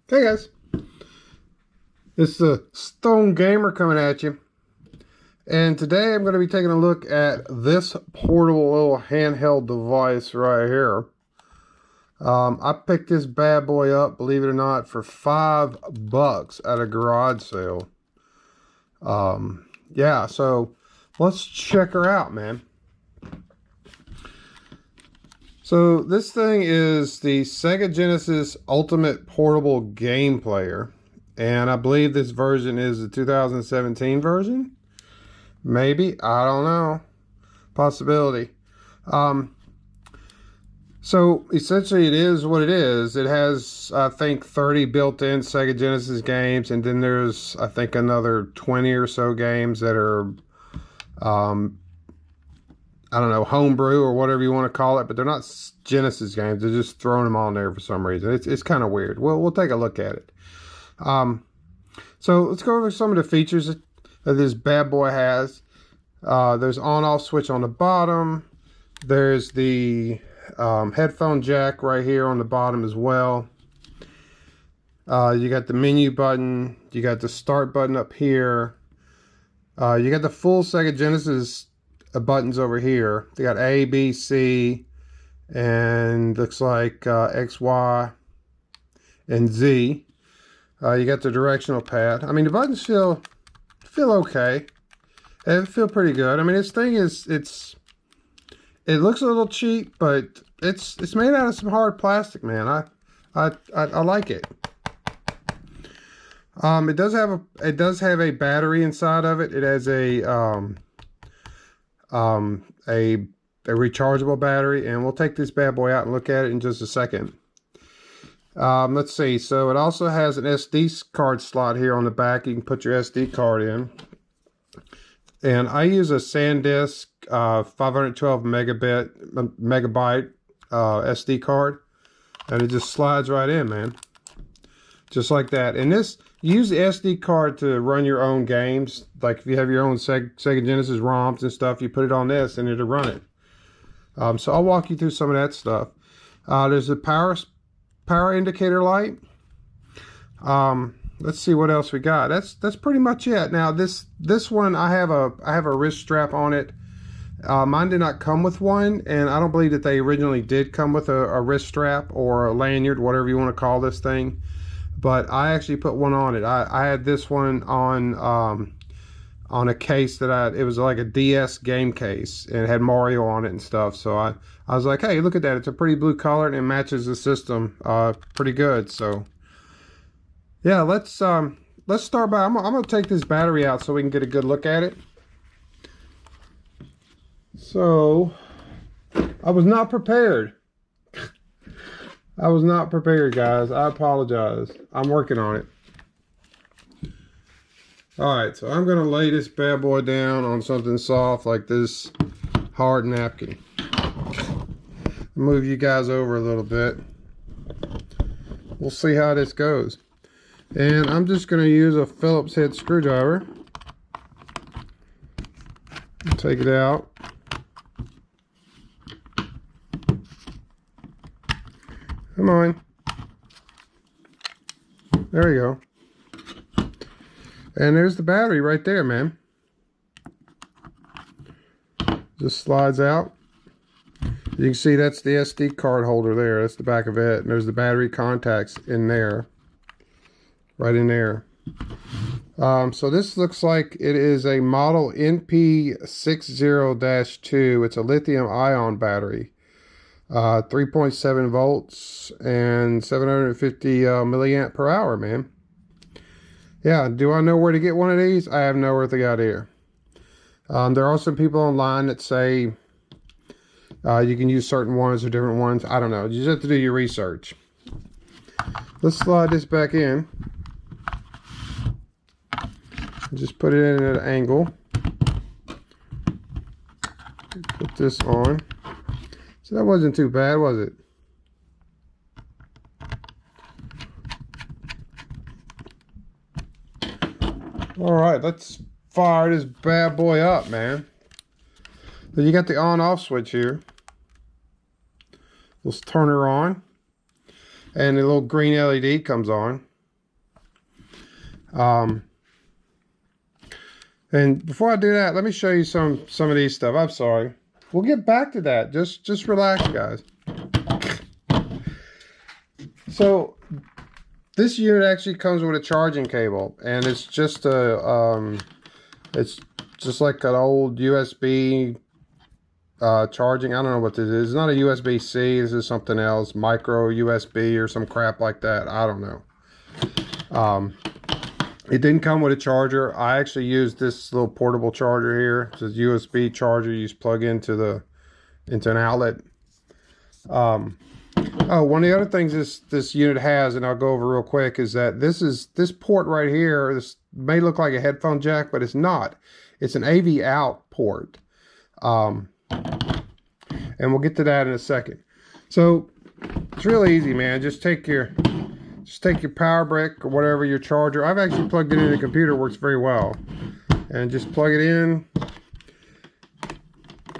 Hey guys, it's the Stone Gamer coming at you, and today I'm going to be taking a look at this portable little handheld device right here. I picked this bad boy up, believe it or not, for $5 at a garage sale. Yeah, so let's check her out, man. So this thing is the Sega Genesis Ultimate Portable Game Player. And I believe this version is the 2017 version. Maybe, I don't know. Possibility. So essentially it is what it is. It has, I think, 30 built-in Sega Genesis games. And then there's, I think, another 20 or so games that are, I don't know, homebrew or whatever you want to call it, but they're not Genesis games. They're just throwing them on there for some reason. It's kind of weird. We'll take a look at it. So let's go over some of the features that this bad boy has. There's on-off switch on the bottom. There's the headphone jack right here on the bottom as well. You got the menu button. You got the start button up here. You got the full Sega Genesis buttons over here. They got A, B, C, and looks like X, Y, and Z. You got the directional pad. I mean, the buttons feel okay. They feel pretty good. I mean, this thing is it looks a little cheap, but it's made out of some hard plastic, man. I like it. It does have a battery inside of it. It has a rechargeable battery, and we'll take this bad boy out and look at it in just a second. Let's see. So it also has an SD card slot here on the back. You can put your SD card in. And I use a SanDisk 512 megabyte SD card, and it just slides right in, man. Just like that. And this, use the SD card to run your own games. Like if you have your own Sega Genesis ROMs and stuff, you put it on this and it'll run it. So I'll walk you through some of that stuff. There's a power indicator light. Let's see what else we got. That's pretty much it. Now this one, I have a wrist strap on it. Mine did not come with one, and I don't believe that they originally did come with a wrist strap or a lanyard, whatever you want to call this thing. But I actually put one on it. I had this one on a case that it was like a DS game case, and it had Mario on it and stuff. So I was like, hey, look at that. It's a pretty blue color, and it matches the system pretty good. So yeah, let's start by, I'm gonna take this battery out so we can get a good look at it. So I was not prepared. I was not prepared, guys. I apologize. I'm working on it. Alright, so I'm going to lay this bad boy down on something soft like this hard napkin. Move you guys over a little bit. We'll see how this goes. And I'm just going to use a Phillips head screwdriver. Take it out. Come on. There you go. And there's the battery right there, man. Just slides out. You can see that's the SD card holder there. That's the back of it. And there's the battery contacts in there. Right in there. So this looks like it is a model NP60-2. It's a lithium ion battery. 3.7 volts and 750 milliamp per hour, man. Yeah, do I know where to get one of these? I have no earthly idea. There are some people online that say you can use certain ones or different ones. I don't know. You just have to do your research. Let's slide this back in. Just put it in at an angle. Put this on. So that wasn't too bad, was it? All right, let's fire this bad boy up, man. So you got the on-off switch here. Let's turn her on. And the little green LED comes on. And before I do that, let me show you some of these stuff. I'm sorry. We'll get back to that. Just relax, guys. So this unit actually comes with a charging cable, and it's just a it's just like an old USB charging. I don't know what this is. It's not a USB-C. This is something else, micro USB or some crap like that. I don't know. It didn't come with a charger. I actually used this little portable charger here. It's a USB charger you just plug into an outlet. Oh, one of the other things this unit has, and I'll go over real quick, is that this port right here. This may look like a headphone jack, but it's not. It's an AV out port. And we'll get to that in a second. So it's really easy, man. Just take your power brick or whatever, your charger. I've actually plugged it in the computer, works very well. And just plug it in.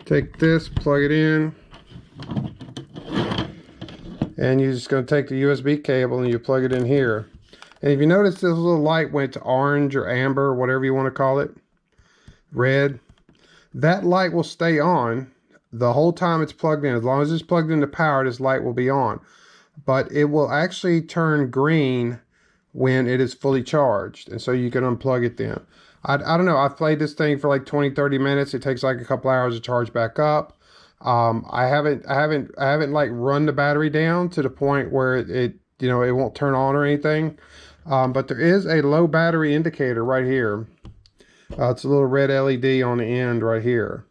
Take this, plug it in. And you're just going to take the USB cable and you plug it in here. And if you notice, this little light went to orange or amber, whatever you want to call it, red. That light will stay on the whole time it's plugged in. As long as it's plugged into power, this light will be on. But it will actually turn green when it is fully charged. And so you can unplug it then. I don't know. I've played this thing for like 20-30 minutes. It takes like a couple hours to charge back up. I haven't like run the battery down to the point where it won't turn on or anything. But there is a low battery indicator right here. It's a little red LED on the end right here.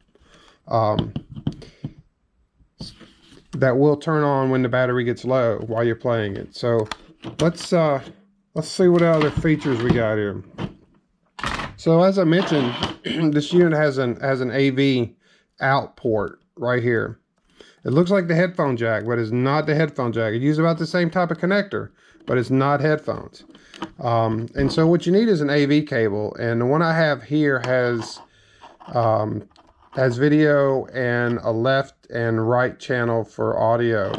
That will turn on when the battery gets low while you're playing it. So let's see what other features we got here. So as I mentioned, this unit has an AV out port right here. It looks like the headphone jack, but it's not the headphone jack. It uses about the same type of connector, but it's not headphones. And so what you need is an AV cable, and the one I have here has video and a left and right channel for audio.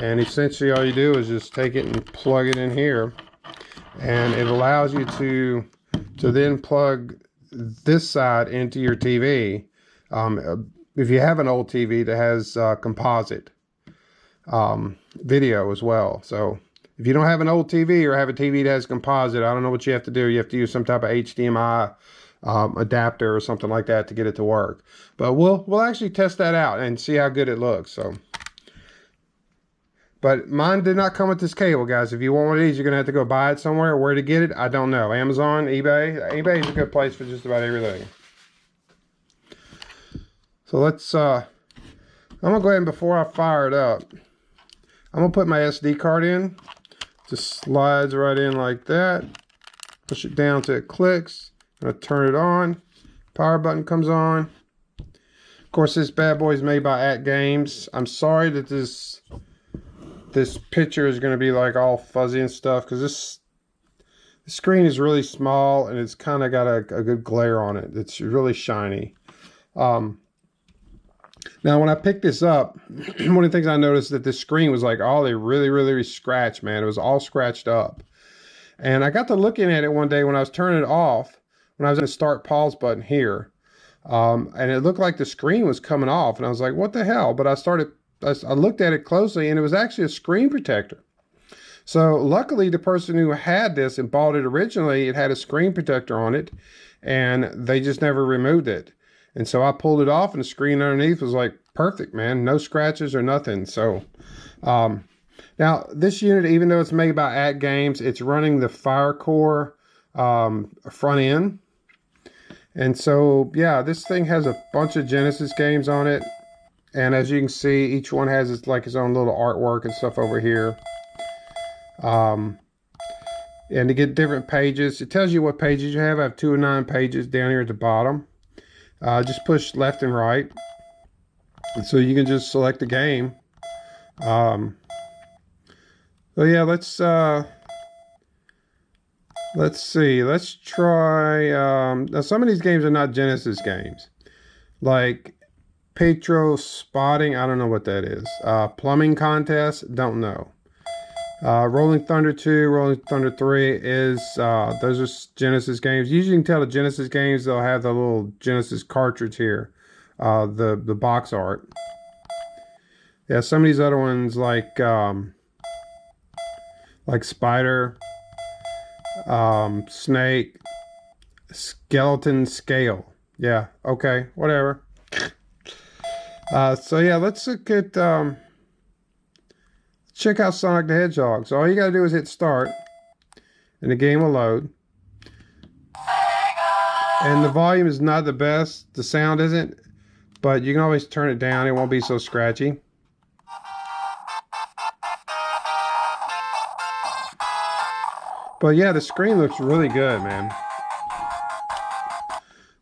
And essentially all you do is just take it and plug it in here, and it allows you to then plug this side into your TV. If you have an old TV that has composite video as well. So if you don't have an old TV or have a TV that has composite, I don't know what you have to do. You have to use some type of HDMI adapter or something like that to get it to work. But we'll actually test that out and see how good it looks. So, but mine did not come with this cable, guys. If you want one of these, you're gonna have to go buy it somewhere. Where to get it, I don't know. Amazon, eBay. eBay is a good place for just about everything. So let's, I'm gonna go ahead and before I fire it up, I'm gonna put my SD card in. Just slides right in like that. Push it down till it clicks. I'm gonna turn it on. Power button comes on. Of course, this bad boy is made by AtGames. I'm sorry that this picture is gonna be like all fuzzy and stuff, because the screen is really small and it's kind of got a good glare on it. It's really shiny. Now, when I picked this up, one of the things I noticed that this screen was like, oh, they really scratched, man. It was all scratched up. And I got to looking at it one day when I was turning it off, when I was in the start pause button here. And it looked like the screen was coming off. And I was like, what the hell? But I looked at it closely, and it was actually a screen protector. So luckily, the person who had this and bought it originally, it had a screen protector on it, and they just never removed it. And so I pulled it off, and the screen underneath was like perfect, man. No scratches or nothing. So now this unit, even though it's made by AtGames, it's running the FireCore front end. And so, yeah, this thing has a bunch of Genesis games on it. And as you can see, each one has its own little artwork and stuff over here. And to get different pages, it tells you what pages you have. I have 2 of 9 pages down here at the bottom. Just push left and right, and so you can just select the game. So yeah, let's see. Let's try. Now some of these games are not Genesis games, like Petro Spotting. I don't know what that is. Plumbing contest. Don't know. Rolling Thunder 2, Rolling Thunder 3 is, those are Genesis games. Usually you can tell the Genesis games, they'll have the little Genesis cartridge here, the box art. Yeah, some of these other ones like Spider, Snake, Skeleton Scale. Yeah, okay, whatever. So yeah, let's look at, check out Sonic the Hedgehog. So all you gotta do is hit start, and the game will load. And the volume is not the best, the sound isn't, but you can always turn it down, it won't be so scratchy. But yeah, the screen looks really good, man.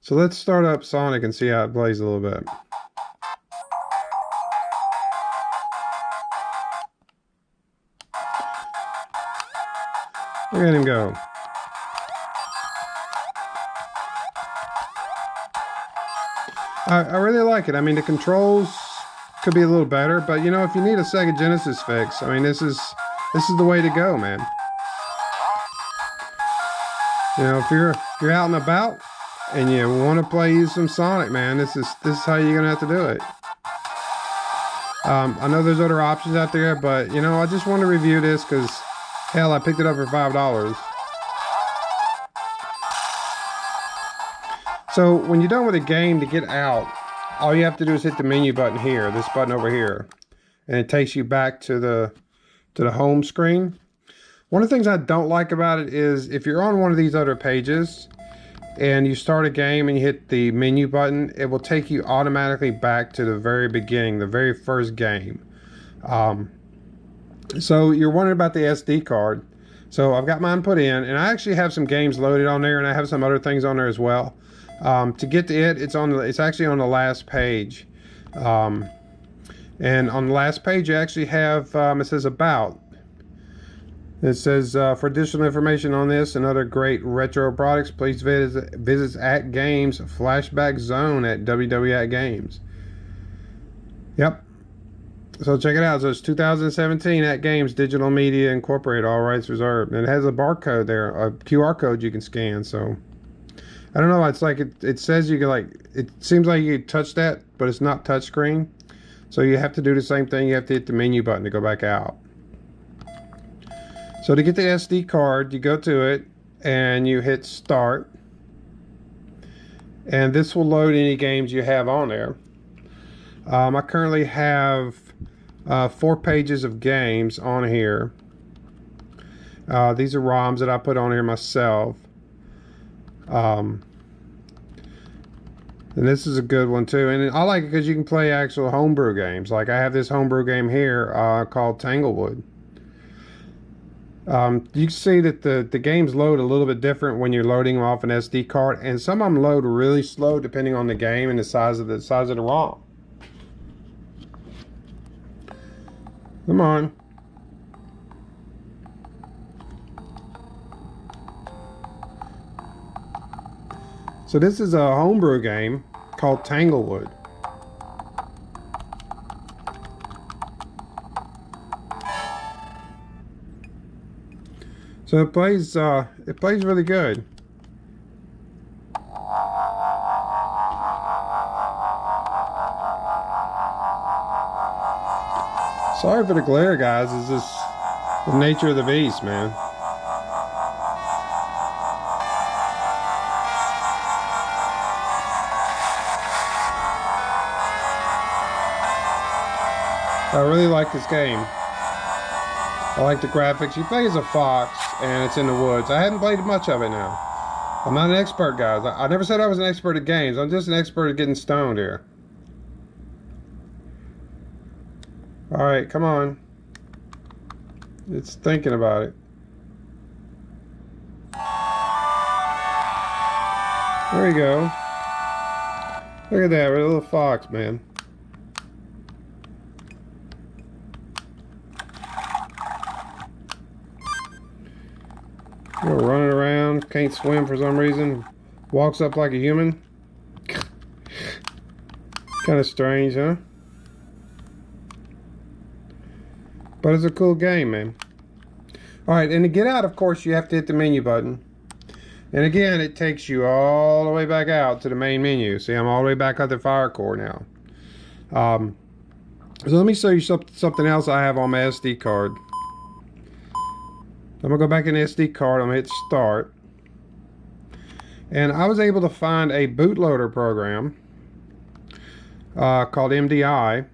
So let's start up Sonic and see how it plays a little bit. Look at him go. I really like it. I mean, the controls could be a little better, but you know, if you need a Sega Genesis fix, I mean, this is the way to go, man. You know, if you're out and about and you want to play some Sonic, man, this is how you're gonna have to do it. I know there's other options out there, but you know, I just want to review this because hell, I picked it up for $5. So when you're done with a game, to get out, all you have to do is hit the menu button here, this button over here, and it takes you back to the home screen. One of the things I don't like about it is if you're on one of these other pages and you start a game and you hit the menu button, it will take you automatically back to the very beginning, the very first game. So you're wondering about the SD card. So I've got mine put in, and I actually have some games loaded on there, and I have some other things on there as well. To get to it, it's actually on the last page. And on the last page, you actually have, it says about. It says, for additional information on this and other great retro products, please visit AtGames Flashback Zone at www.atgames. Yep. So check it out. So it's 2017 AtGames Digital Media Incorporated, all rights reserved. And it has a barcode there, a QR code you can scan. So I don't know. It's like it says you can, like, it seems like you can touch that, but it's not touchscreen. So you have to do the same thing. You have to hit the menu button to go back out. So to get the SD card, you go to it and you hit start, and this will load any games you have on there. I currently have 4 pages of games on here. These are ROMs that I put on here myself. And this is a good one too, and I like it because you can play actual homebrew games. Like I have this homebrew game here called Tanglewood. You can see that the games load a little bit different when you're loading them off an SD card, and some of them load really slow depending on the game and the size of the ROM. Come on. So this is a homebrew game called Tanglewood. So it plays really good. Sorry for the glare, guys. It's just the nature of the beast, man. I really like this game. I like the graphics. You play as a fox, and it's in the woods. I haven't played much of it now. I'm not an expert, guys. I never said I was an expert at games. I'm just an expert at getting stoned here. Alright, come on. It's thinking about it. There you go. Look at that, we're a little fox, man. You're running around, can't swim for some reason, walks up like a human. Kind of strange, huh? But it's a cool game, man. All right, and to get out, of course, you have to hit the menu button. And again, it takes you all the way back out to the main menu. See, I'm all the way back at the fire core now. So let me show you something else I have on my SD card. I'm gonna go back in the SD card, I'm gonna hit start. And I was able to find a bootloader program called MDI.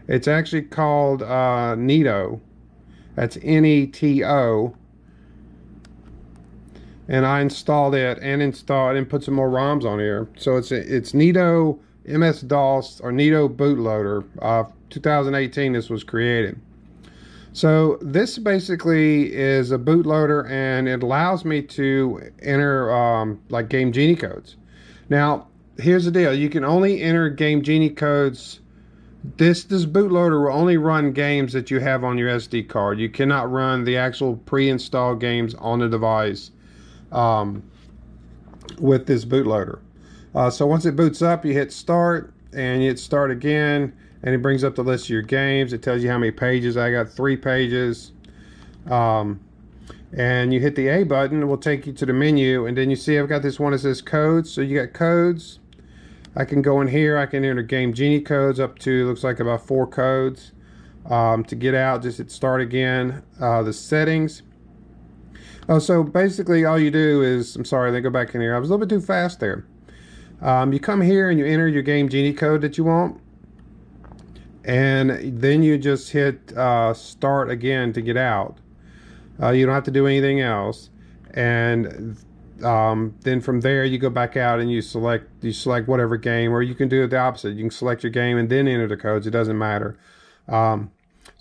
It's actually called Neato. That's Neto. And I installed it and put some more ROMs on here. So it's Neato MS-DOS or Neato bootloader. 2018 this was created. So this basically is a bootloader, and it allows me to enter like Game Genie codes. Now here's the deal: you can only enter Game Genie codes. This bootloader will only run games that you have on your SD card. You cannot run the actual pre-installed games on the device with this bootloader. So once it boots up, you hit start, and you hit start again, and it brings up the list of your games. It tells you how many pages. I got 3 pages. And you hit the A button, it will take you to the menu, and then you see I've got this one that says codes. So you got codes. I can go in here, I can enter Game Genie codes up to, looks like about 4 codes. To get out, just hit start again. The settings. Oh, so basically all you do is, I'm sorry, let me go back in here. I was a little bit too fast there. You come here and you enter your Game Genie code that you want. And then you just hit start again to get out. You don't have to do anything else. And then from there you go back out and you select whatever game, or you can do it the opposite. You can select your game and then enter the codes. It doesn't matter.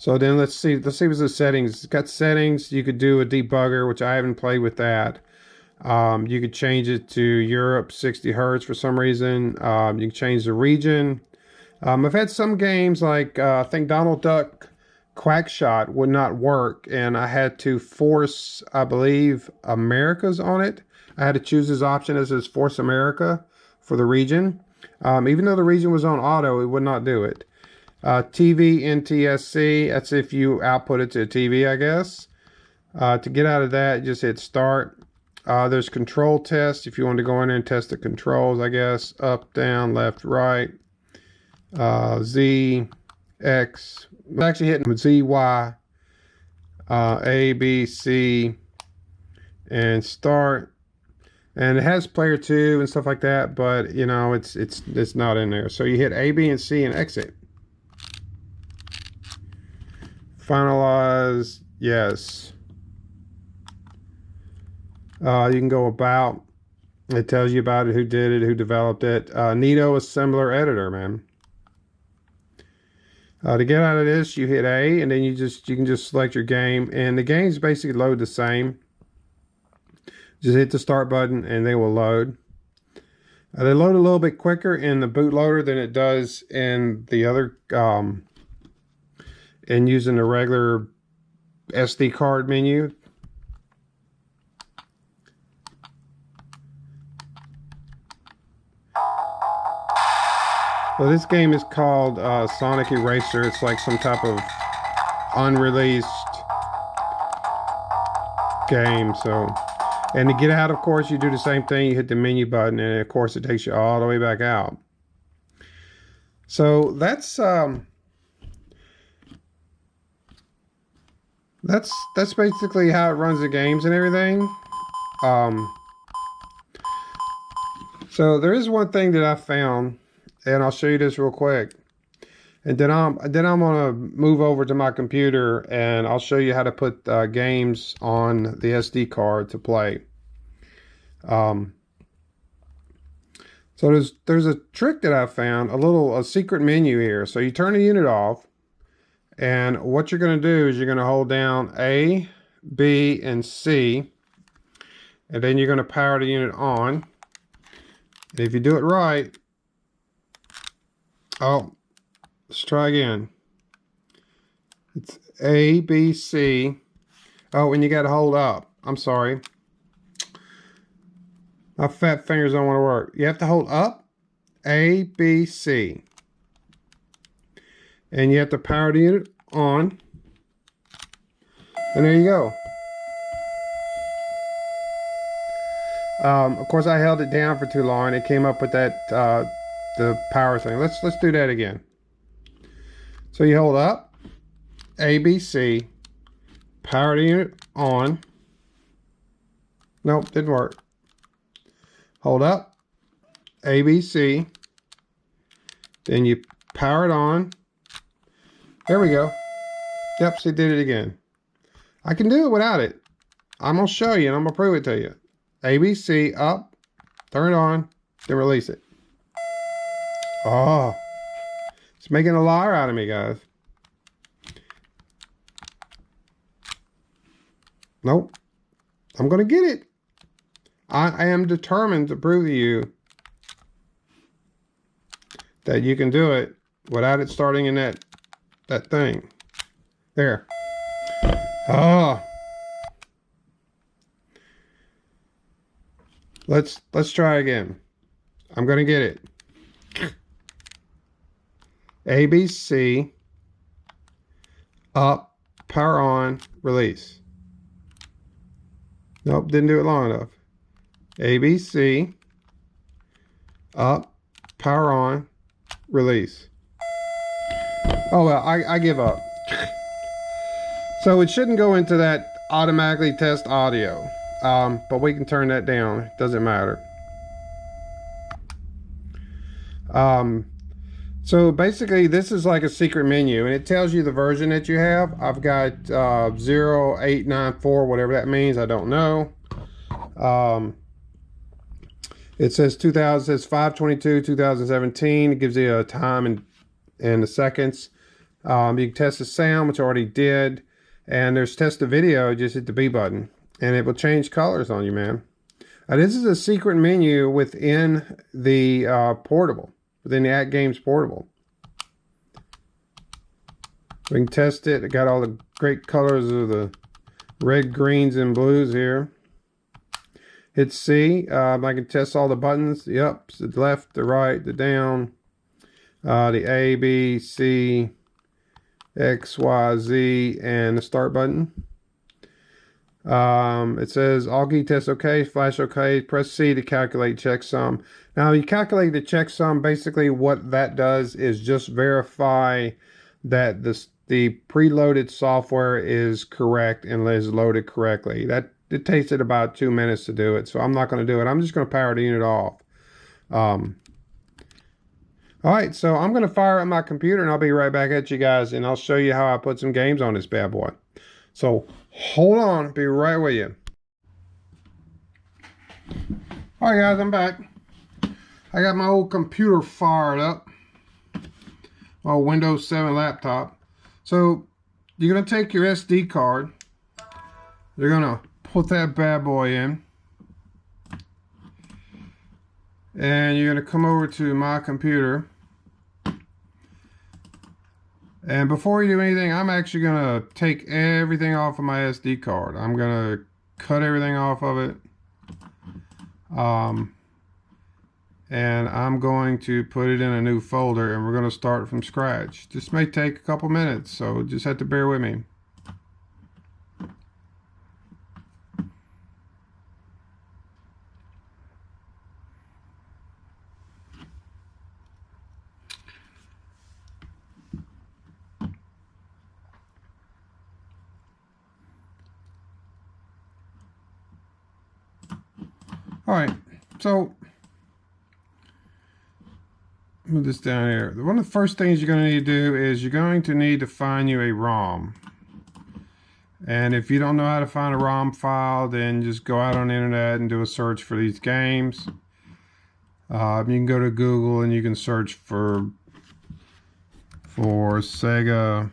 So then let's see what's the settings. It's got settings. You could do a debugger, which I haven't played with that. You could change it to Europe 60 Hertz for some reason. You can change the region. I've had some games like I think Donald Duck Quackshot would not work, and I had to force, I believe, Americas on it. I had to choose this option as says Force America for the region. Even though the region was on auto, it would not do it. TV NTSC, that's if you output it to a TV, I guess. To get out of that, just hit start. There's control test if you want to go in there and test the controls, I guess. Up, down, left, right. Z, X. I'm actually hitting Z, Y, A, B, C, and start. And it has player 2 and stuff like that, but you know it's not in there. So you hit A, B, and C and exit. Finalize, yes. You can go about. It tells you about it, who did it, who developed it. Neato Assembler Editor, man. To get out of this, you hit A, and then you can just select your game, and the games basically load the same. Just hit the start button, and they will load. They load a little bit quicker in the bootloader than it does in the other, in using the regular SD card menu. Well, this game is called Sonic Eraser. It's like some type of unreleased game. So, and to get out, of course, you do the same thing. You hit the menu button, and of course, it takes you all the way back out. So that's basically how it runs the games and everything. So there is one thing that I found. And I'll show you this real quick, and then I'm gonna move over to my computer and I'll show you how to put games on the SD card to play. So there's a trick that I found, a secret menu here. So you turn the unit off, and what you're gonna do is you're gonna hold down A, B, and C, and then you're gonna power the unit on. And if you do it right. Oh, let's try again. It's A, B, C. Oh, and you got to hold up. I'm sorry. My fat fingers don't want to work. You have to hold up, A, B, C. And you have to power the unit on. And there you go. Of course, I held it down for too long. It came up with that the power thing. Let's do that again. So you hold up ABC, power unit on. Nope, didn't work. Hold up ABC, then you power it on. There we go. Yep, see, did it again. I can do it without it. I'm gonna show you and I'm gonna prove it to you. ABC up, turn it on, then release it. Oh, it's making a liar out of me, guys. Nope, I'm gonna get it. I am determined to prove to you that you can do it without it starting in that thing. There. Oh. Let's try again. I'm gonna get it. ABC, up, power on, release. Nope, didn't do it long enough. ABC, up, power on, release. Oh well, I give up. So it shouldn't go into that automatically test audio. But we can turn that down. It doesn't matter. So basically this is like a secret menu and it tells you the version that you have. I've got 0894, whatever that means. I don't know. It says 5/22 2017. It gives you a time and the seconds. You can test the sound, which I already did, and there's test the video. Just hit the B button and it will change colors on you, man. This is a secret menu within the portable, within the AtGames portable. We can test it. It got all the great colors of the red, greens, and blues here. Hit C. I can test all the buttons. Yep, the left, the right, the down, the A, B, C, X, Y, Z, and the start button. It says all key tests okay, flash okay, press C to calculate checksum. Now you calculate the checksum. Basically what that does is just verify that the preloaded software is correct and is loaded correctly. It takes it about 2 minutes to do it, so I'm not going to do it. I'm just going to power the unit off. Alright, so I'm going to fire up my computer and I'll be right back at you guys and I'll show you how I put some games on this bad boy. So hold on, be right with you. Alright guys, I'm back. I got my old computer fired up. My old Windows 7 laptop. So you're going to take your SD card. You're going to put that bad boy in. And you're going to come over to my computer. And before you do anything, I'm actually going to take everything off of my SD card. I'm going to cut everything off of it. And I'm going to put it in a new folder and we're going to start from scratch. This may take a couple minutes, so just have to bear with me. Alright, so move this down here. One of the first things you're going to need to do is you're going to need to find you a ROM. And if you don't know how to find a ROM file, then just go out on the internet and do a search for these games. You can go to Google and you can search for Sega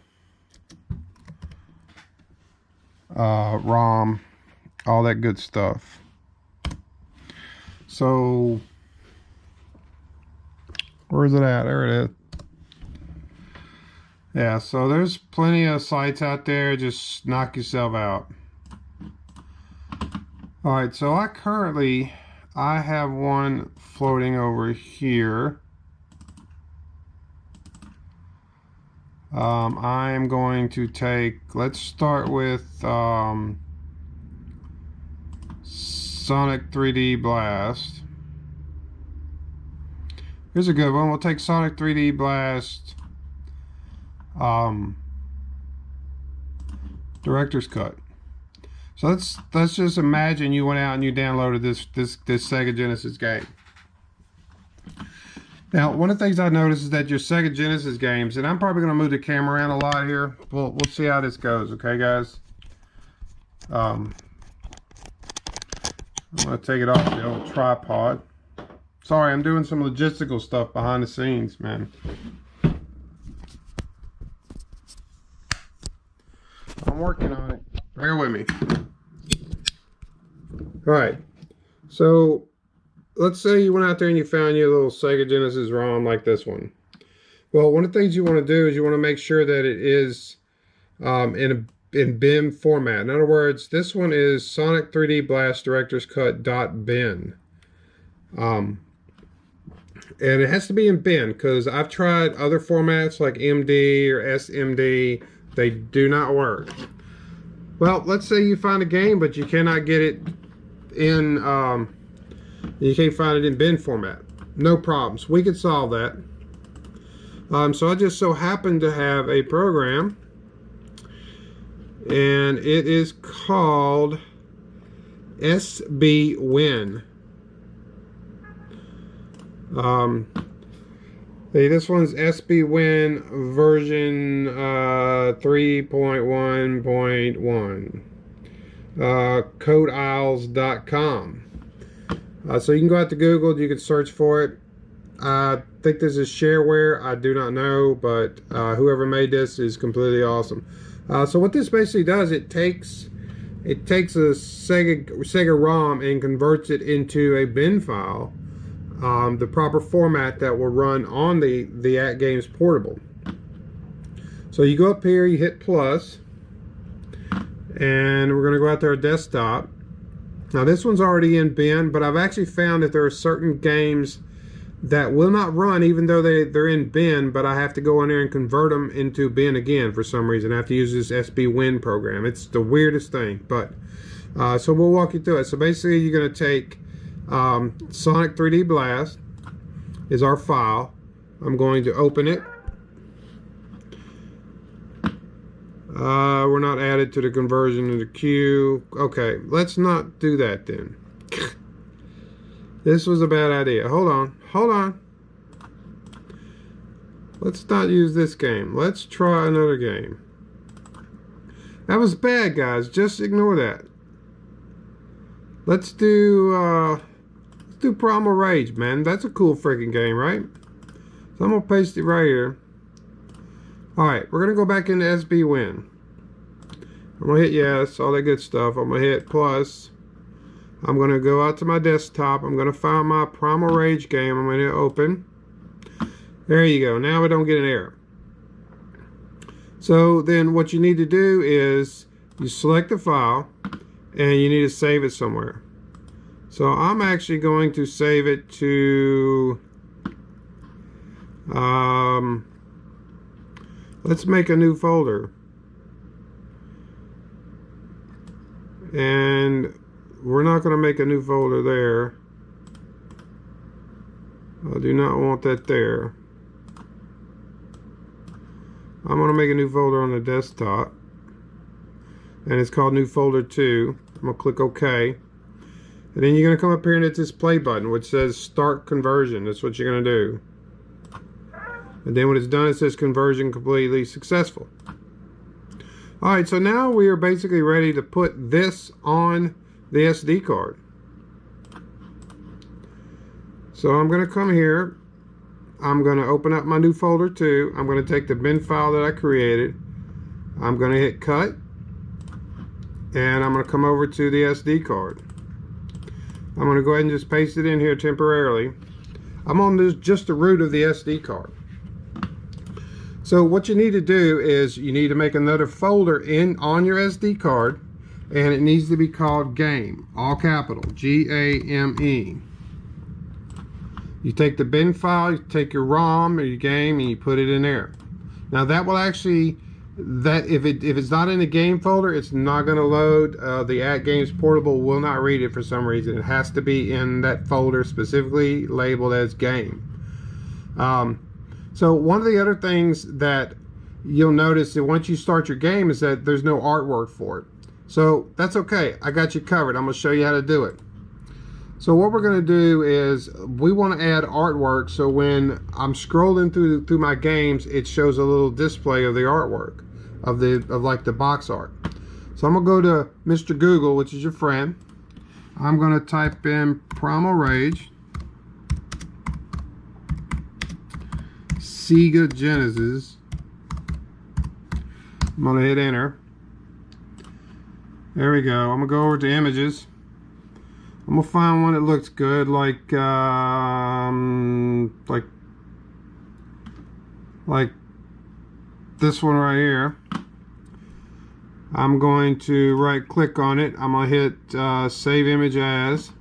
ROM, all that good stuff. So where's it at? There it is. Yeah, so there's plenty of sites out there. Just knock yourself out. Alright, so I have one floating over here. I am going to take, let's start with Sonic 3D Blast. Here's a good one. We'll take Sonic 3D Blast Director's Cut. So let's just imagine you went out and you downloaded this Sega Genesis game. Now, one of the things I noticed is that your Sega Genesis games, and I'm probably going to move the camera around a lot here. We'll see how this goes, okay, guys? I'm going to take it off the old tripod. Sorry, I'm doing some logistical stuff behind the scenes, man. I'm working on it. Bear with me. Alright, so let's say you went out there and you found your little Sega Genesis ROM like this one. Well, one of the things you want to do is you want to make sure that it is in bin format. In other words, this one is Sonic 3D Blast Director's Cut .bin. And it has to be in bin because I've tried other formats like MD or SMD. They do not work. Well, let's say you find a game but you cannot get it in you can't find it in bin format. No problems, we could solve that. So I just so happen to have a program, and it is called SBWin. This one's SBWin version 3.1.1. Codeisles.com. So you can go out to Google, you can search for it. I think this is shareware, I do not know, but whoever made this is completely awesome. So what this basically does, it takes a Sega ROM and converts it into a bin file, the proper format that will run on the AtGames portable. So you go up here, you hit plus, and we're going to go out to our desktop. Now this one's already in bin, but I've actually found that there are certain games that will not run even though they're in bin, but I have to go in there and convert them into bin again for some reason. I have to use this SBWin program. It's the weirdest thing, but so we'll walk you through it. So basically you're going to take Sonic 3D Blast is our file. I'm going to open it. We're not added to the conversion in the queue. Okay, let's not do that then. This was a bad idea. Hold on. Let's not use this game. Let's try another game. That was bad, guys. Just ignore that. Let's do Primal Rage, man. That's a cool freaking game, right? So I'm gonna paste it right here. Alright, we're gonna go back into SBWin. I'm gonna hit yes, all that good stuff. I'm gonna hit plus. I'm gonna go out to my desktop. I'm gonna find my Primal Rage game. I'm gonna hit open. There you go. Now we don't get an error. So then what you need to do is you select the file and you need to save it somewhere. So I'm actually going to save it to let's make a new folder. And we're not going to make a new folder there. I do not want that there. I'm going to make a new folder on the desktop. And it's called New Folder 2. I'm going to click OK. And then you're going to come up here and hit this play button which says Start Conversion. That's what you're going to do. And then when it's done, it says Conversion Completely Successful. Alright, so now we are basically ready to put this on the SD card. So I'm going to come here. I'm going to open up my new folder 2. I'm going to take the bin file that I created. I'm going to hit cut. And I'm going to come over to the SD card. I'm going to go ahead and just paste it in here temporarily. I'm on just the root of the SD card. So what you need to do is you need to make another folder on your SD card, and it needs to be called Game, all capital, G-A-M-E. You take the bin file, you take your ROM or your game, and you put it in there. Now that will actually that if it's not in the game folder, it's not going to load. The AtGames portable will not read it for some reason. It has to be in that folder specifically labeled as game. So one of the other things that you'll notice that once you start your game is that there's no artwork for it. So that's okay. I got you covered. I'm going to show you how to do it. So what we're going to do is we want to add artwork, so when I'm scrolling through my games, it shows a little display of the artwork of like the box art. So I'm going to go to Mr. Google, which is your friend. I'm going to type in Primal Rage Sega Genesis. I'm going to hit enter. There we go. I'm going to go over to images. I'm gonna find one that looks good, like this one right here. I'm going to right click on it. I'm gonna hit save image as,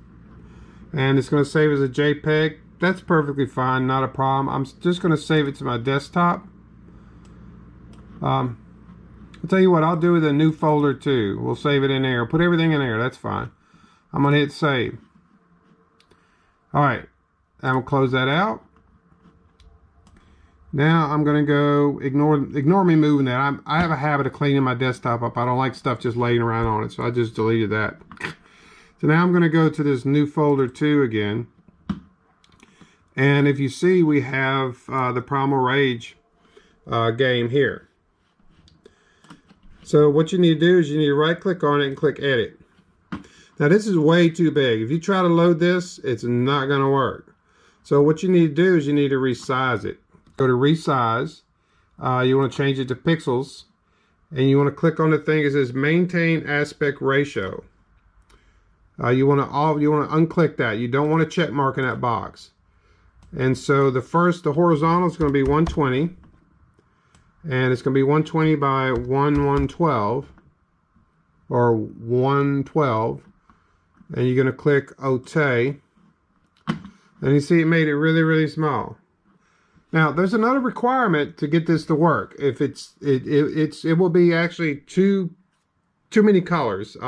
and it's gonna save as a JPEG. That's perfectly fine, not a problem. I'm just gonna save it to my desktop. I'll tell you what, I'll do with a new folder too. We'll save it in there. I'll put everything in there. That's fine. I'm going to hit save. Alright, I'm going to close that out. Now I'm going to go, ignore me moving that. I have a habit of cleaning my desktop up. I don't like stuff just laying around on it, so I just deleted that. So now I'm going to go to this new folder 2 again. And if you see, we have the Primal Rage game here. So what you need to do is you need to right click on it and click edit. Now this is way too big. If you try to load this, it's not going to work. So what you need to do is you need to resize it. Go to resize. You want to change it to pixels, and you want to click on the thing that says maintain aspect ratio. You want to unclick that. You don't want to check mark in that box. And so the horizontal is going to be 120, and it's going to be 120 by 112 or 112. And you're going to click OK, and you see it made it really, really small. Now there's another requirement to get this to work. If it will be actually too many colors.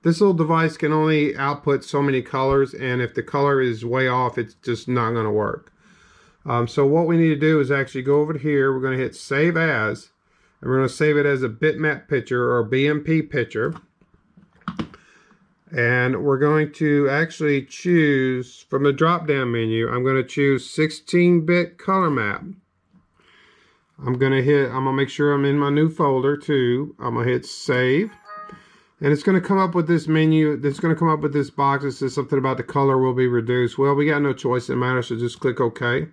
This little device can only output so many colors, and if the color is way off, it's just not going to work. So what we need to do is actually go over to here. We're going to hit save as, and we're going to save it as a bitmap picture or BMP picture. And we're going to actually choose from the drop down menu. I'm going to choose 16-bit color map. I'm going to make sure I'm in my new folder too. I'm going to hit save. And it's going to come up with this menu. It's going to come up with this box that says something about the color will be reduced. Well, we got no choice in the matter, so just click OK.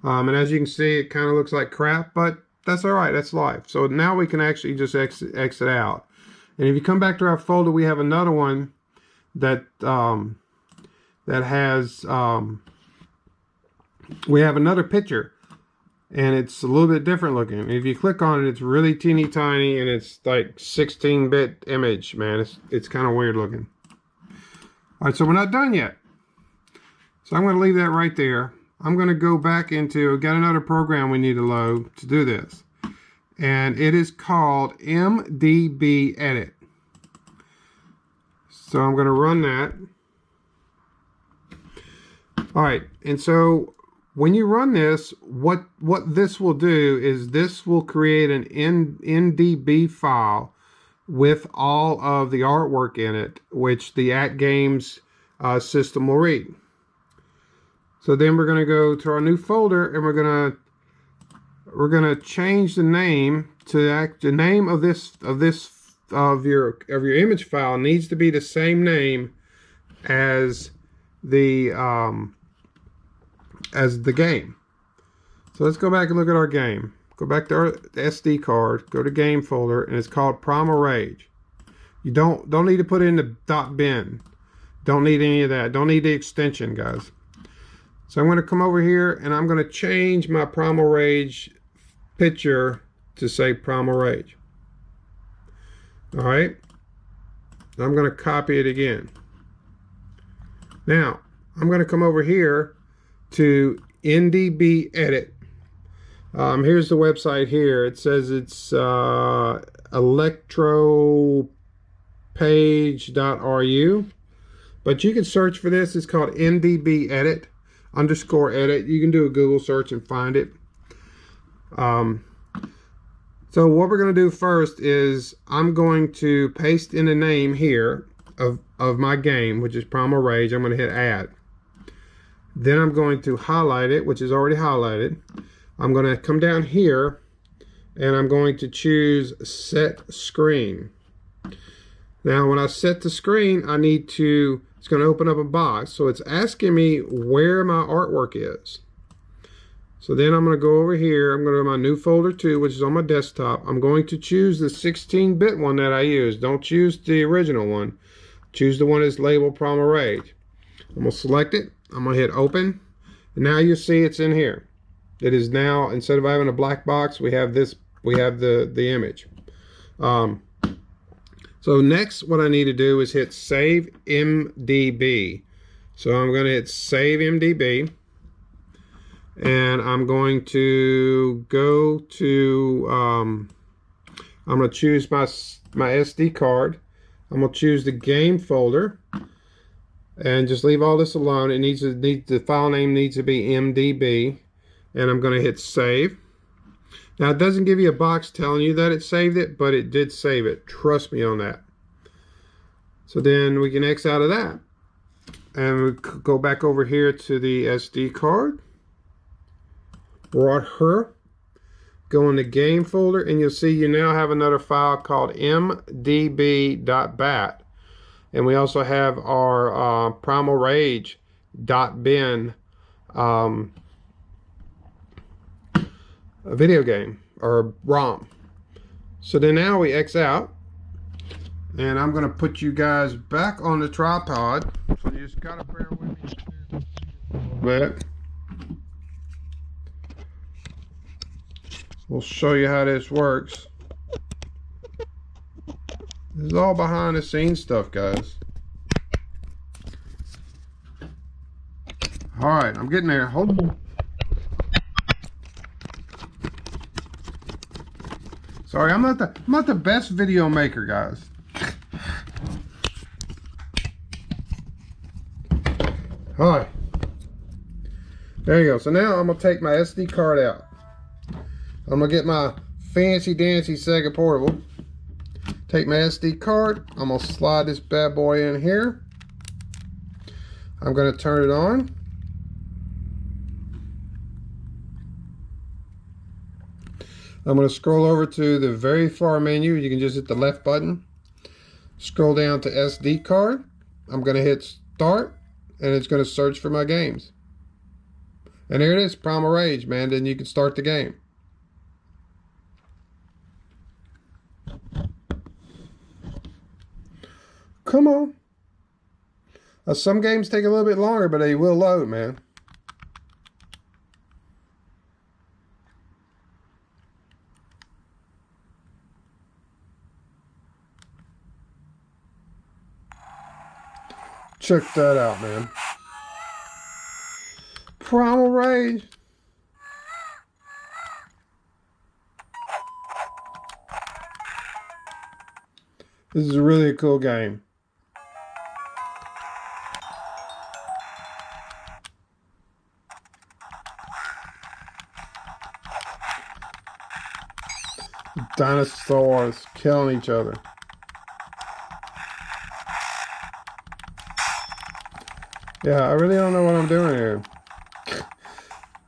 And as you can see, it kind of looks like crap, but that's all right. That's life. So now we can actually just exit out. And if you come back to our folder, we have another one that has we have another picture, and it's a little bit different looking. If you click on it, it's really teeny tiny, and it's like 16-bit image, man. It's kind of weird looking. All right, so we're not done yet. So I'm going to leave that right there. I'm going to go back into, I've got another program we need to load to do this. And it is called MDB Edit. So I'm going to run that. All right, and so when you run this, what this will do is this will create an NDB file with all of the artwork in it, which the AtGames system will read. So then we're going to go to our new folder, and we're going to change the name to the name of your image file needs to be the same name as the game. So let's go back and look at our game. Go back to our SD card, go to game folder, and it's called Primal Rage. You don't need to put it in the .bin. Don't need any of that. Don't need the extension, guys. So I'm going to come over here, and I'm going to change my Primal Rage picture to say Primal Rage. Alright, I'm going to copy it again. Now I'm going to come over here to NDB Edit. Here's the website here. It says it's electropage.ru, but you can search for this. It's called MDB edit _edit. You can do a Google search and find it. So what we're going to do first is I'm going to paste in the name here of my game, which is Primal Rage. I'm going to hit add. Then I'm going to highlight it, which is already highlighted. I'm going to come down here and I'm going to choose set screen. Now when I set the screen, it's going to open up a box. So it's asking me where my artwork is. So then I'm going to go over here. I'm going to go to my new folder 2, which is on my desktop. I'm going to choose the 16-bit one that I use. Don't choose the original one. Choose the one that's labeled Primal Rage. I'm going to select it. I'm going to hit open. And now you see it's in here. It is now, instead of having a black box, we have this. We have the image. So next, what I need to do is hit Save MDB. So I'm going to hit Save MDB. And I'm going to go to, I'm going to choose my SD card. I'm going to choose the game folder and just leave all this alone. The file name needs to be MDB, and I'm going to hit save. Now it doesn't give you a box telling you that it saved it, but it did save it. Trust me on that. So then we can X out of that, and we go back over here to the SD card. Right here, go in the game folder, and you'll see you now have another file called mdb.bat, and we also have our Primal Rage.bin a video game or ROM. So then now we X out, and I'm going to put you guys back on the tripod, so you just gotta bear with me a little bit. We'll show you how this works. This is all behind the scenes stuff, guys. All right, I'm getting there. Hold on. Sorry, I'm not the best video maker, guys. All right. There you go. So now I'm gonna take my SD card out. I'm going to get my fancy dancy Sega portable, take my SD card, I'm going to slide this bad boy in here, I'm going to turn it on, I'm going to scroll over to the very far menu. You can just hit the left button, scroll down to SD card, I'm going to hit start, and it's going to search for my games, and there it is, Primal Rage, man. Then you can start the game. Come on. Some games take a little bit longer, but they will load, man. Check that out, man. Primal Rage. This is really a cool game. Dinosaurs killing each other. Yeah, I really don't know what I'm doing here.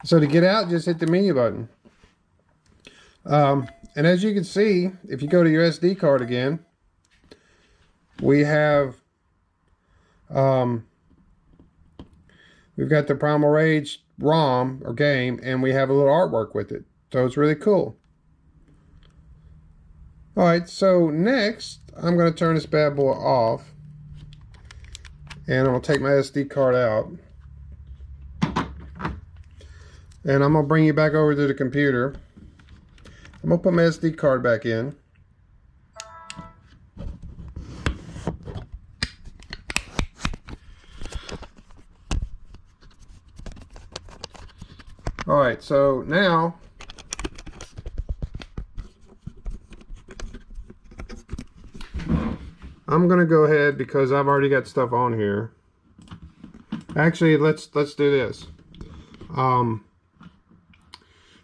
So to get out, just hit the menu button. And as you can see, if you go to your SD card again, we have we've got the Primal Rage ROM or game, and we have a little artwork with it. So it's really cool. Alright, so next I'm going to turn this bad boy off, and I'm going to take my SD card out, and I'm going to bring you back over to the computer. I'm going to put my SD card back in. Alright, so now I'm gonna go ahead because I've already got stuff on here. Actually, let's do this. I'm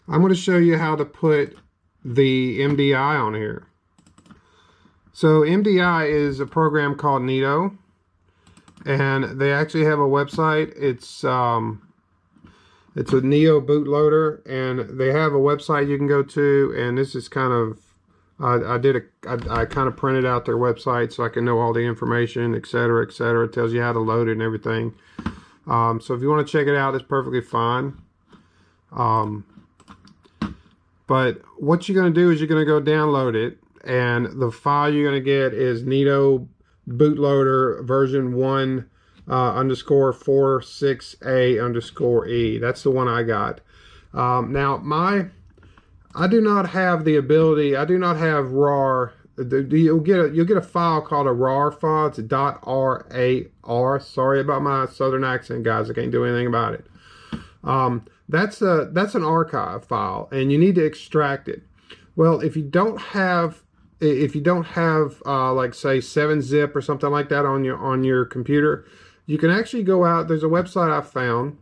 gonna show you how to put the MDI on here. So MDI is a program called Nito, and they actually have a website. It's a Neo bootloader, and they have a website you can go to. And this is kind of I kind of printed out their website so I can know all the information, etc., etc. It tells you how to load it and everything. So if you want to check it out, it's perfectly fine. But what you're going to do is you're going to go download it, and the file you're going to get is Nito bootloader version 1 underscore 46A underscore E. That's the one I got. Now I do not have the ability. I do not have RAR. You'll get a file called a RAR file. It's .rar. Sorry about my southern accent, guys. I can't do anything about it. That's an archive file, and you need to extract it. Well, if you don't have like say 7-zip or something like that on your computer, you can actually go out. There's a website I found,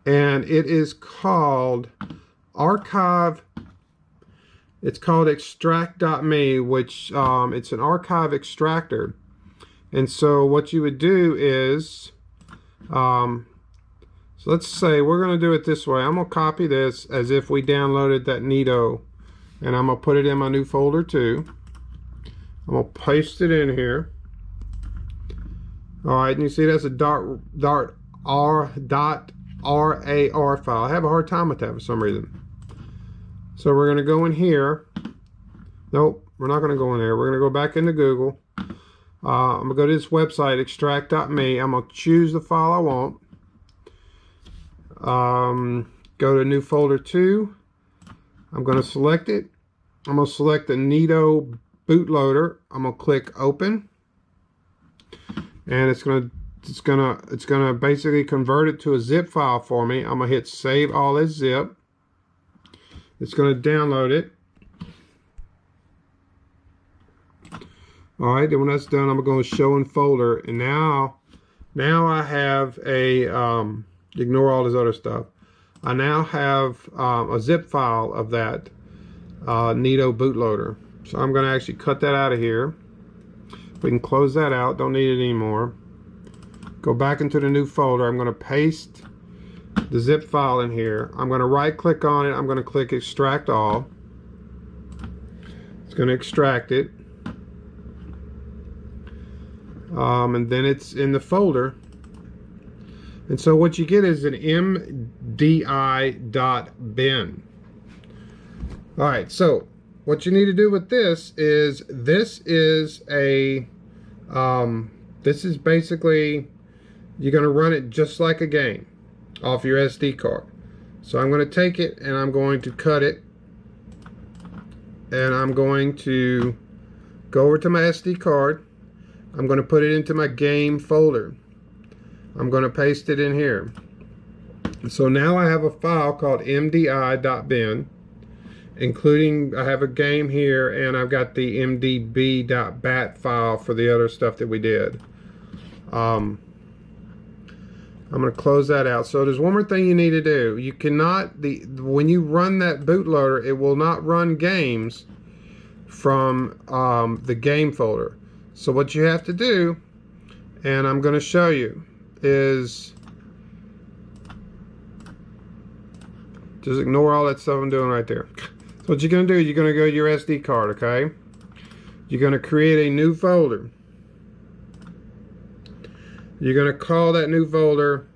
and it is called archive. It's called extract.me, which it's an archive extractor. And so what you would do is, so let's say we're going to do it this way. I'm going to copy this as if we downloaded that Nito, and I'm going to put it in my new folder too. I'm going to paste it in here. All right, and you see that's a .rar file. I have a hard time with that for some reason. So we're going to go in here. Nope, we're not going to go in there. We're going to go back into Google. I'm going to go to this website, extract.me. I'm going to choose the file I want. Go to new folder 2. I'm going to select it. I'm going to select the Nito bootloader. I'm going to click open, and it's going to basically convert it to a zip file for me. I'm going to hit save all as zip. It's going to download it. All right, then when that's done, I'm going to go show in folder, and now I have a ignore all this other stuff. I now have a zip file of that Nito bootloader. So I'm going to actually cut that out of here. We can close that out. Don't need it anymore. Go back into the new folder. I'm going to paste the zip file in here. I'm going to right click on it. I'm going to click extract all. It's going to extract it. And then it's in the folder. And so what you get is an mdi.bin. Alright, so what you need to do with this is basically, you're going to run it just like a game off your SD card. So I'm going to take it and I'm going to cut it, and I'm going to go over to my SD card. I'm going to put it into my game folder. I'm going to paste it in here. So now I have a file called mdi.bin, including I have a game here, and I've got the mdb.bat file for the other stuff that we did. I'm going to close that out. So there's one more thing you need to do. You cannot, when you run that bootloader, it will not run games from the game folder. So what you have to do, and I'm going to show you, is just ignore all that stuff I'm doing right there. So what you're going to do, you're going to go to your SD card, okay? You're going to create a new folder. You're going to call that new folder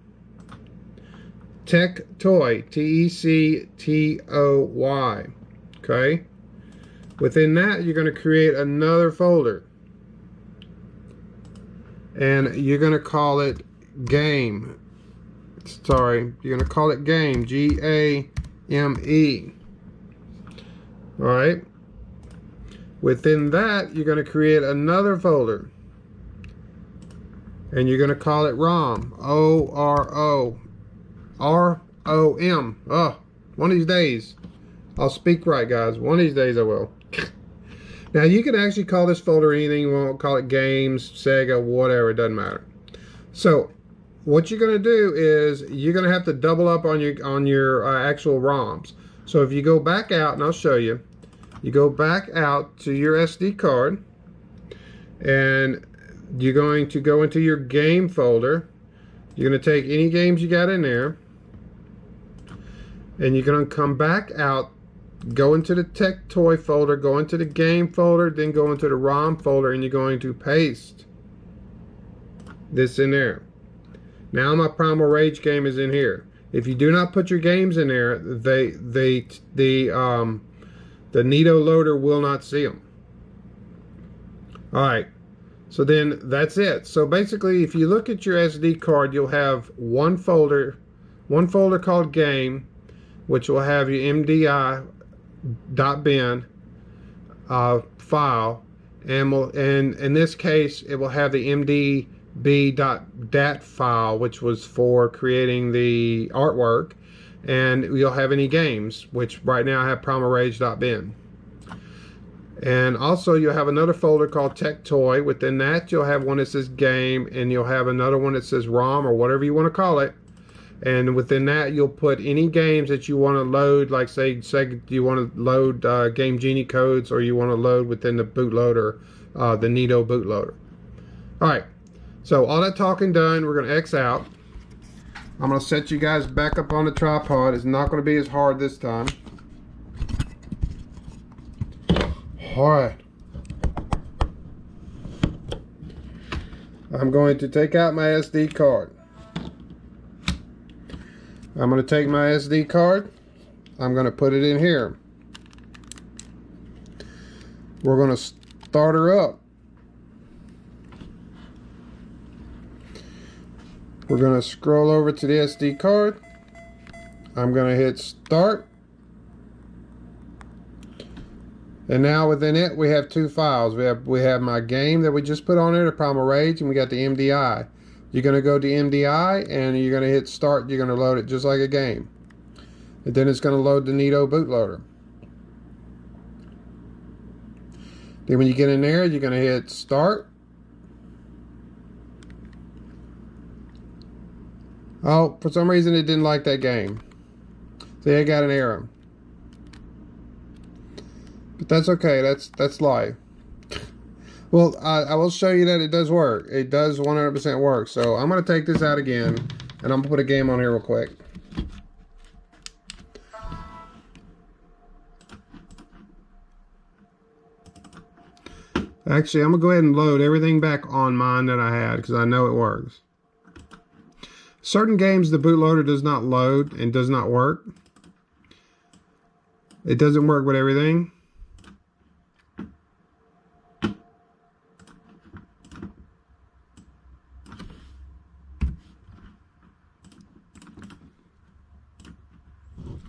Tech Toy, T-E-C-T-O-Y, okay? Within that, you're going to create another folder, and you're going to call it Game. Sorry, you're going to call it Game, G-A-M-E. All right. Within that, you're going to create another folder, and you're going to call it ROM, O-R-O-R-O-M. Oh, one of these days I'll speak right, guys. One of these days I will. Now you can actually call this folder anything you want. Call it games, Sega, whatever, it doesn't matter. So what you're going to do is you're going to have to double up on your actual ROMs. So if you go back out, and I'll show you, you go back out to your SD card, and you're going to go into your game folder. You're going to take any games you got in there, and you're going to come back out, go into the Tech Toy folder, go into the game folder, then go into the ROM folder, and you're going to paste this in there. Now my Primal Rage game is in here. If you do not put your games in there, the Nito loader will not see them. Alright, so then that's it. So basically, if you look at your SD card, you'll have one folder called game, which will have your MDI.bin file, and in this case it will have the MDB.dat file, which was for creating the artwork, and you'll have any games, which right now I have Primal Rage.bin. And also you'll have another folder called Tech Toy. Within that you'll have one that says game, and you'll have another one that says ROM, or whatever you want to call it. And within that you'll put any games that you want to load, like say you want to load Game Genie codes, or you want to load within the bootloader, the Nito bootloader. Alright, so all that talking done, we're going to X out. I'm going to set you guys back up on the tripod. It's not going to be as hard this time. Alright, I'm going to take out my SD card. I'm going to take my SD card, I'm going to put it in here. We're going to start her up. We're going to scroll over to the SD card. I'm going to hit start. And now within it we have two files. We have my game that we just put on there, the Primal Rage, and we got the MDI. You're going to go to MDI and you're going to hit start. You're going to load it just like a game. And then it's going to load the Nito bootloader. Then when you get in there, you're going to hit start. Oh, for some reason it didn't like that game. See, I got an error. But that's okay, that's life. Well, I will show you that it does work. It does 100% work. So I'm going to take this out again, and I'm going to put a game on here real quick. Actually, I'm going to go ahead and load everything back on mine that I had, because I know it works. Certain games the bootloader does not load and does not work. It doesn't work with everything.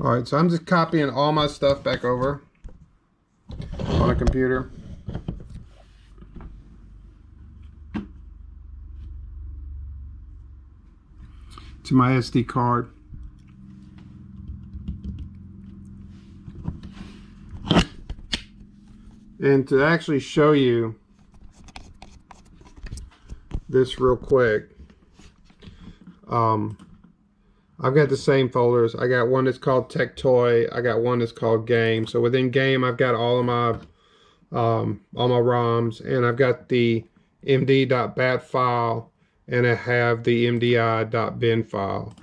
Alright, so I'm just copying all my stuff back over on a computer. To my SD card. And to actually show you this real quick, I've got the same folders. I got one that's called Tech Toy. I got one that's called Game. So within Game, I've got all my ROMs, and I've got the md.bat file, and I have the mdi.bin file.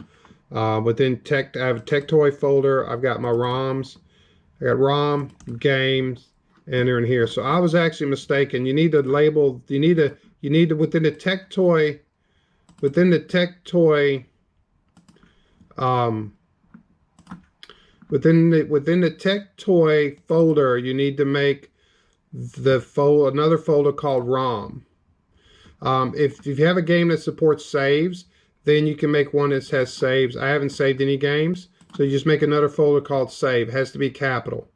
Within Tech, I have a Tech Toy folder. I've got my ROMs. I got ROM, games, and they're in here. So I was actually mistaken. You need to label. You need to within the Tech Toy folder, you need to make another folder called ROM. If you have a game that supports saves, then you can make one that has saves. I haven't saved any games, so you just make another folder called save. It has to be capital.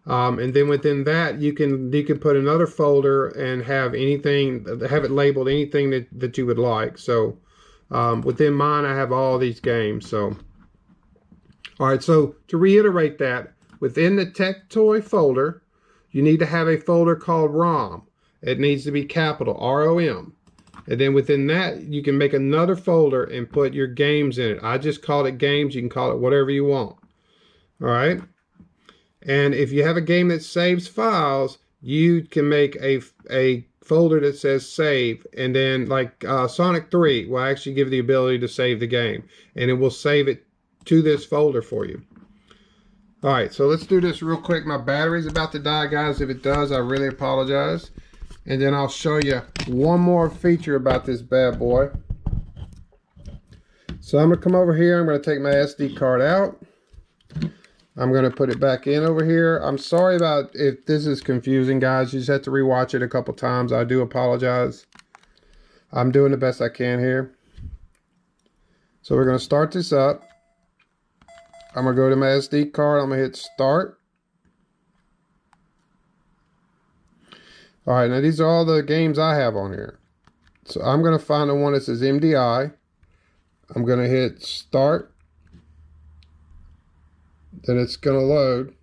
And then within that, you can put another folder and have it labeled anything that you would like. So within mine, I have all these games. So all right, so to reiterate that, within the Tech Toy folder, you need to have a folder called ROM. It needs to be capital ROM. And then within that, you can make another folder and put your games in it. I just called it games. You can call it whatever you want. All right. And if you have a game that saves files, you can make a folder that says save. And then like Sonic 3 will actually give you the ability to save the game. And it will save it to this folder for you. All right, so let's do this real quick. My battery's about to die, guys. If it does, I really apologize. And then I'll show you one more feature about this bad boy. So I'm gonna come over here. I'm gonna take my SD card out. I'm gonna put it back in over here. I'm sorry about if this is confusing, guys. You just have to rewatch it a couple times. I do apologize. I'm doing the best I can here. So we're gonna start this up. I'm gonna go to my SD card. I'm gonna hit start. All right, now these are all the games I have on here. So I'm gonna find the one that says MDI. I'm gonna hit start. Then it's gonna load.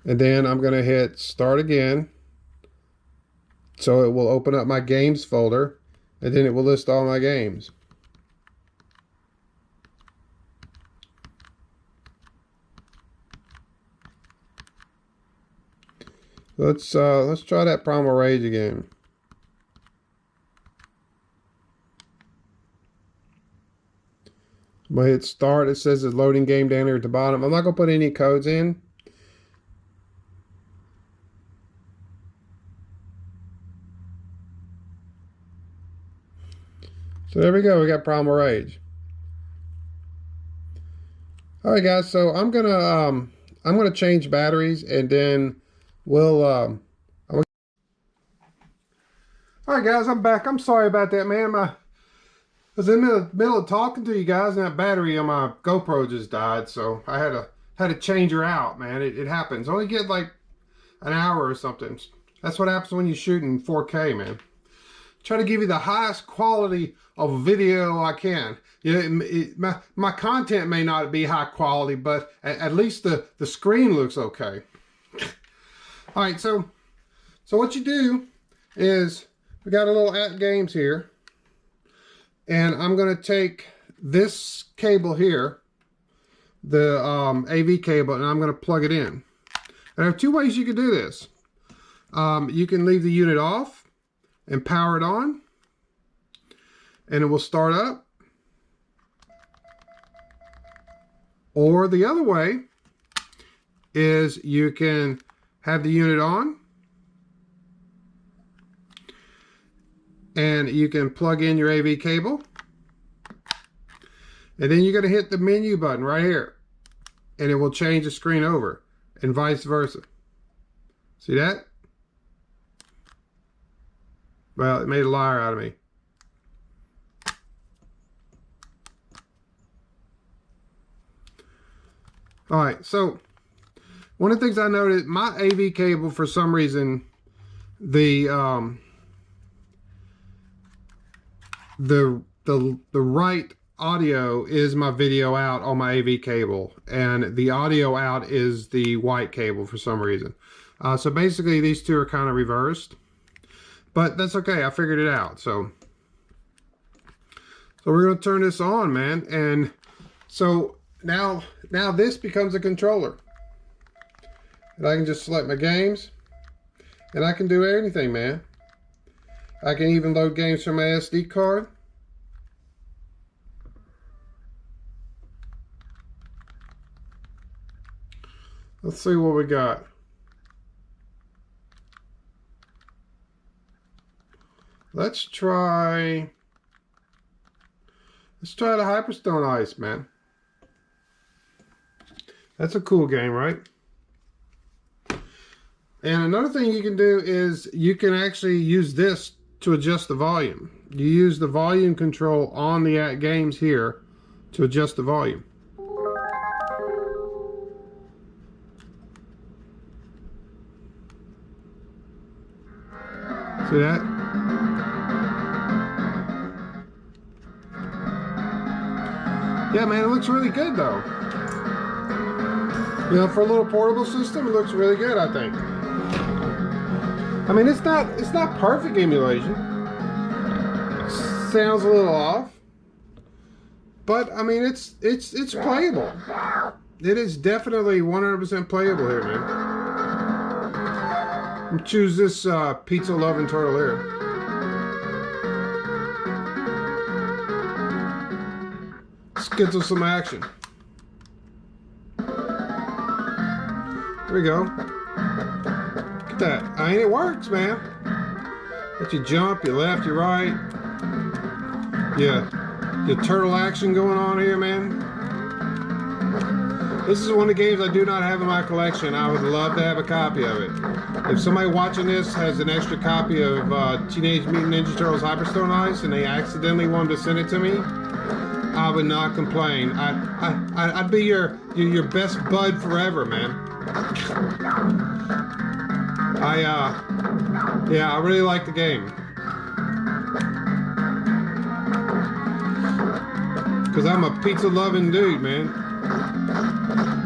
And then I'm gonna hit start again. So it will open up my games folder, and then it will list all my games. Let's try that Primal Rage again. I'm gonna hit start. It says it's loading game down here at the bottom. I'm not gonna put any codes in. So there we go. We got Primal Rage. All right, guys. So I'm gonna change batteries, and then we'll all right, guys, I'm back. I'm sorry about that, man. I was in the middle of talking to you guys, and that battery on my GoPro just died, so I had to change her out, man. It happens. Only get like an hour or something. That's what happens when you shoot in 4K, man. Try to give you the highest quality of video I can. You know, my content may not be high quality, but at least the screen looks okay. All right, so what you do is we got a little AtGames here, and I'm going to take this cable here, the AV cable, and I'm going to plug it in. There are two ways you can do this. You can leave the unit off and power it on, and it will start up. Or the other way is you can have the unit on, and you can plug in your AV cable, and then you're going to hit the menu button right here, and it will change the screen over, and vice versa. See that? Well, it made a liar out of me. All right, so one of the things I noticed, my AV cable, for some reason, the right audio is my video out on my AV cable, and the audio out is the white cable for some reason. So basically, these two are kind of reversed. But that's okay, I figured it out. So we're gonna turn this on, man. And so now this becomes a controller. And I can just select my games, and I can do anything, man. I can even load games from my SD card. Let's see what we got. Let's try the Hyperstone Ice, man. That's a cool game, right? And another thing you can do is you can actually use this to adjust the volume. You use the volume control on the AtGames here to adjust the volume. See that? Yeah, man, it looks really good though. You know, for a little portable system, it looks really good, I think. I mean, it's not perfect emulation. Sounds a little off. But I mean, it's playable. It is definitely 100% playable here, man. I'm choose this pizza loving turtle here. Let's get to some action. Here we go. Look at that. I mean, it works, man. Let you jump, you left, you right. Yeah. Your turtle action going on here, man. This is one of the games I do not have in my collection. I would love to have a copy of it. If somebody watching this has an extra copy of Teenage Mutant Ninja Turtles Hyperstone Ice and they accidentally wanted to send it to me, I would not complain. I'd be your best bud forever, man. Yeah, I really like the game. Because I'm a pizza loving dude, man.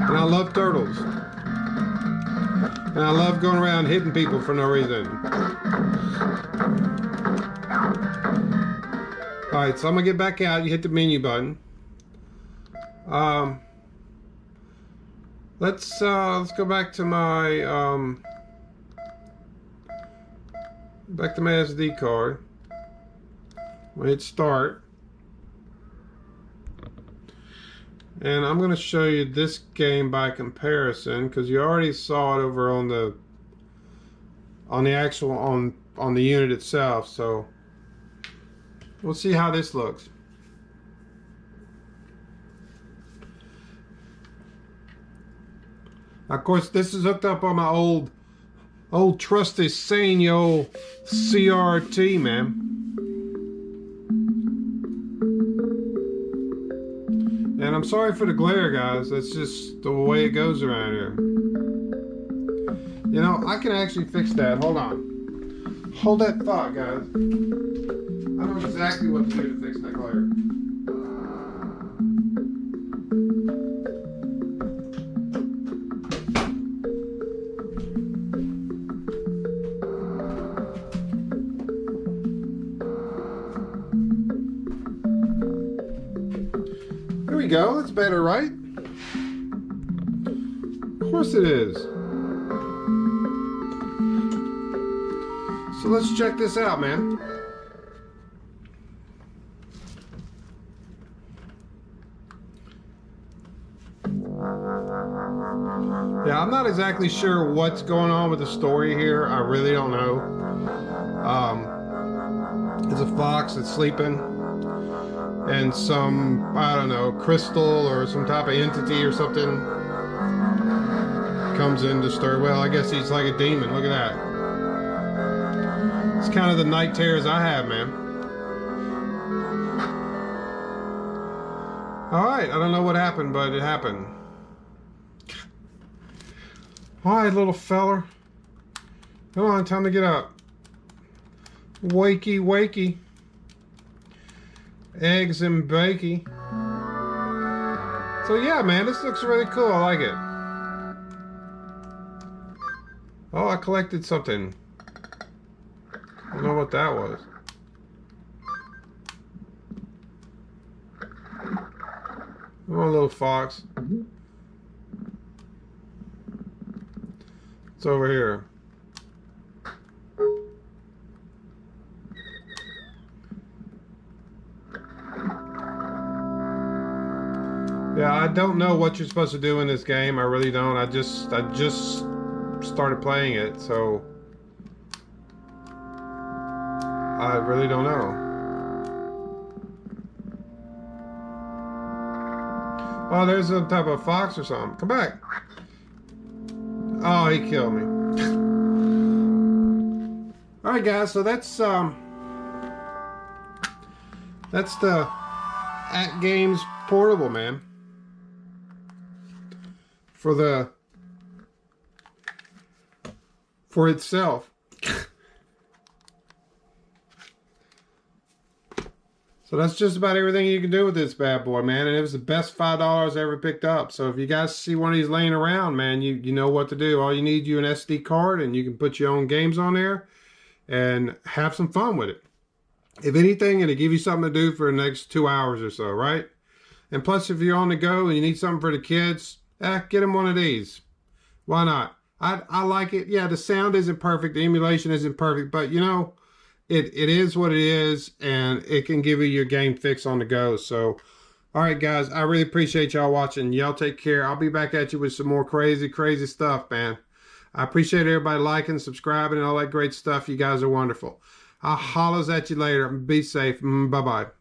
And I love turtles. And I love going around hitting people for no reason. Alright, so I'm going to get back out. You hit the menu button. Let's go back to my SD card. We'll hit start. And I'm going to show you this game by comparison because you already saw it over on the actual on the unit itself. So we'll see how this looks. Of course, this is hooked up on my old trusty Sanyo CRT, man. And I'm sorry for the glare, guys. That's just the way it goes around here. You know, I can actually fix that. Hold on. Hold that thought, guys. I know exactly what to do to fix that glare. There we go. That's better, right? Of course it is. So let's check this out, man. Yeah, I'm not exactly sure what's going on with the story here. I really don't know. There's a fox that's sleeping. And some, I don't know, crystal or some type of entity or something comes in to disturb. Well, I guess he's like a demon. Look at that. It's kind of the night terrors I have, man. Alright, I don't know what happened, but it happened. Alright, little feller. Come on, time to get up. Wakey, wakey. Eggs and bakey. So yeah, man, this looks really cool. I like it. Oh, I collected something. I don't know what that was. Oh, a little fox. It's over here. Yeah, I don't know what you're supposed to do in this game. I really don't. I just started playing it, so I really don't know. Oh, there's some type of fox or something. Come back. Oh, he killed me. All right, guys. So that's the AtGames portable, man. For itself. So that's just about everything you can do with this bad boy, man. And it was the best $5 I ever picked up. So if you guys see one of these laying around, man, you know what to do. All you need you an SD card, and you can put your own games on there and have some fun with it. If anything, it'll give you something to do for the next 2 hours or so, right? And plus, if you're on the go and you need something for the kids, get them one of these. Why not? I like it. Yeah, the sound isn't perfect. The emulation isn't perfect. But, you know, it is what it is. And it can give you your game fix on the go. So, all right, guys. I really appreciate y'all watching. Y'all take care. I'll be back at you with some more crazy, crazy stuff, man. I appreciate everybody liking, subscribing, and all that great stuff. You guys are wonderful. I'll hollers at you later. Be safe. Bye-bye.